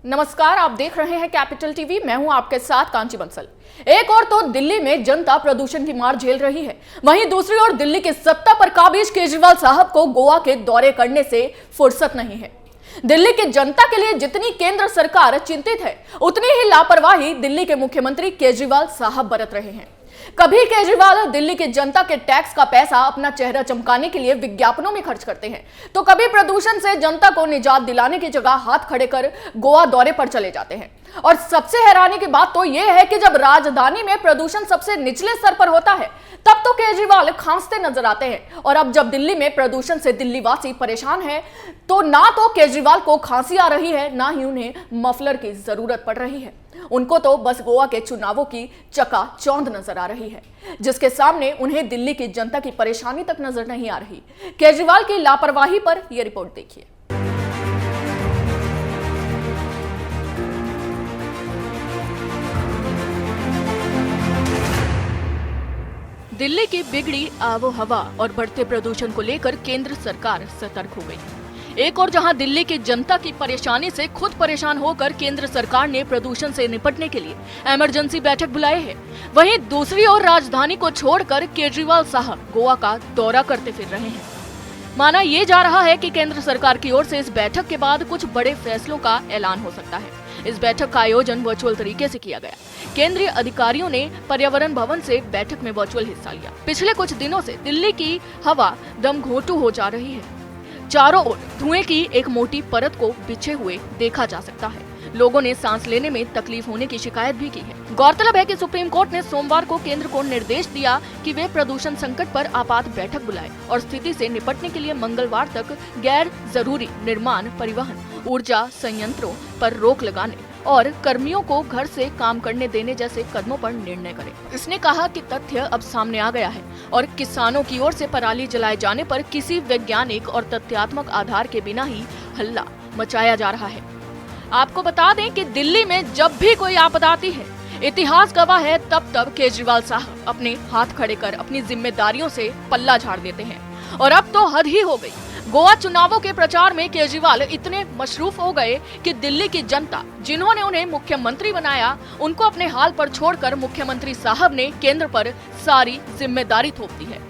नमस्कार, आप देख रहे हैं कैपिटल टीवी। मैं हूं आपके साथ कांची बंसल। एक और तो दिल्ली में जनता प्रदूषण की मार झेल रही है, वहीं दूसरी ओर दिल्ली की सत्ता पर काबिज केजरीवाल साहब को गोवा के दौरे करने से फुर्सत नहीं है। दिल्ली की जनता के लिए जितनी केंद्र सरकार चिंतित है, उतनी ही लापरवाही दिल्ली के मुख्यमंत्री केजरीवाल साहब बरत रहे हैं। कभी केजरीवाल दिल्ली की जनता के टैक्स का पैसा अपना चेहरा चमकाने के लिए विज्ञापनों में खर्च करते हैं, तो कभी प्रदूषण से जनता को निजात दिलाने की जगह हाथ खड़े कर गोवा दौरे पर चले जाते हैं। और सबसे हैरानी की बात तो यह है कि जब राजधानी में प्रदूषण सबसे निचले स्तर पर होता है, तब तो केजरीवाल खांसते नजर आते हैं। और अब जब दिल्ली में प्रदूषण से दिल्लीवासी परेशान है, तो ना तो केजरीवाल को खांसी आ रही है, ना ही उन्हें मफलर की जरूरत पड़ रही है। उनको तो बस गोवा के चुनावों की चकाचौंध नजर आ रही है, जिसके सामने उन्हें दिल्ली की जनता की परेशानी तक नजर नहीं आ रही। केजरीवाल की लापरवाही पर यह रिपोर्ट देखिए। दिल्ली की बिगड़ी आबो हवा और बढ़ते प्रदूषण को लेकर केंद्र सरकार सतर्क हो गई। एक और जहां दिल्ली की जनता की परेशानी से खुद परेशान होकर केंद्र सरकार ने प्रदूषण से निपटने के लिए इमरजेंसी बैठक बुलाई है, वहीं दूसरी ओर राजधानी को छोड़कर केजरीवाल साहब गोवा का दौरा करते फिर रहे हैं। माना यह जा रहा है कि केंद्र सरकार की ओर से इस बैठक के बाद कुछ बड़े फैसलों का ऐलान हो सकता है। इस बैठक का आयोजन वर्चुअल तरीके से किया गया। केंद्रीय अधिकारियों ने पर्यावरण भवन से बैठक में वर्चुअल हिस्सा लिया। पिछले कुछ दिनों से दिल्ली की हवा दमघोंटू हो जा रही है। चारों ओर धुएं की एक मोटी परत को बिछे हुए देखा जा सकता है। लोगों ने सांस लेने में तकलीफ होने की शिकायत भी की है। गौरतलब है कि सुप्रीम कोर्ट ने सोमवार को केंद्र को निर्देश दिया कि वे प्रदूषण संकट पर आपात बैठक बुलाए और स्थिति से निपटने के लिए मंगलवार तक गैर जरूरी निर्माण, परिवहन, ऊर्जा संयंत्रों पर रोक लगाने और कर्मियों को घर से काम करने देने जैसे कदमों पर निर्णय करे। इसने कहा कि तथ्य अब सामने आ गया है और किसानों की ओर से पराली जलाए जाने पर किसी वैज्ञानिक और तथ्यात्मक आधार के बिना ही हल्ला मचाया जा रहा है। आपको बता दें कि दिल्ली में जब भी कोई आपदा आती है, इतिहास गवाह है, तब केजरीवाल साहब अपने हाथ खड़े कर अपनी जिम्मेदारियों से पल्ला झाड़ देते हैं। और अब तो हद ही हो गई। गोवा चुनावों के प्रचार में केजरीवाल इतने मशरूफ हो गए कि दिल्ली की जनता, जिन्होंने उन्हें मुख्यमंत्री बनाया, उनको अपने हाल पर छोड़कर मुख्यमंत्री साहब ने केंद्र पर सारी जिम्मेदारी थोप दी है।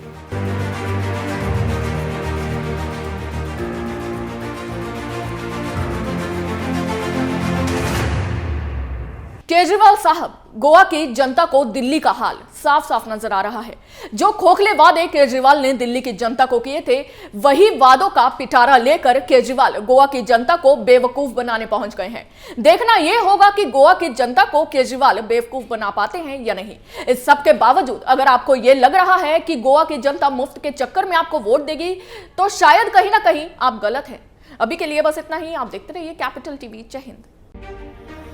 केजरीवाल साहब, गोवा की जनता को दिल्ली का हाल साफ साफ नजर आ रहा है। जो खोखले वादे केजरीवाल ने दिल्ली की जनता को किए थे, वही वादों का पिटारा लेकर केजरीवाल गोवा की जनता को बेवकूफ बनाने पहुंच गए हैं। देखना यह होगा कि गोवा की जनता को केजरीवाल बेवकूफ बना पाते हैं या नहीं। इस सब के बावजूद अगर आपको यह लग रहा है कि गोवा की जनता मुफ्त के चक्कर में आपको वोट देगी, तो शायद कहीं ना कहीं आप गलत हैं। अभी के लिए बस इतना ही। आप देखते रहिए कैपिटल टीवी। जय हिंद।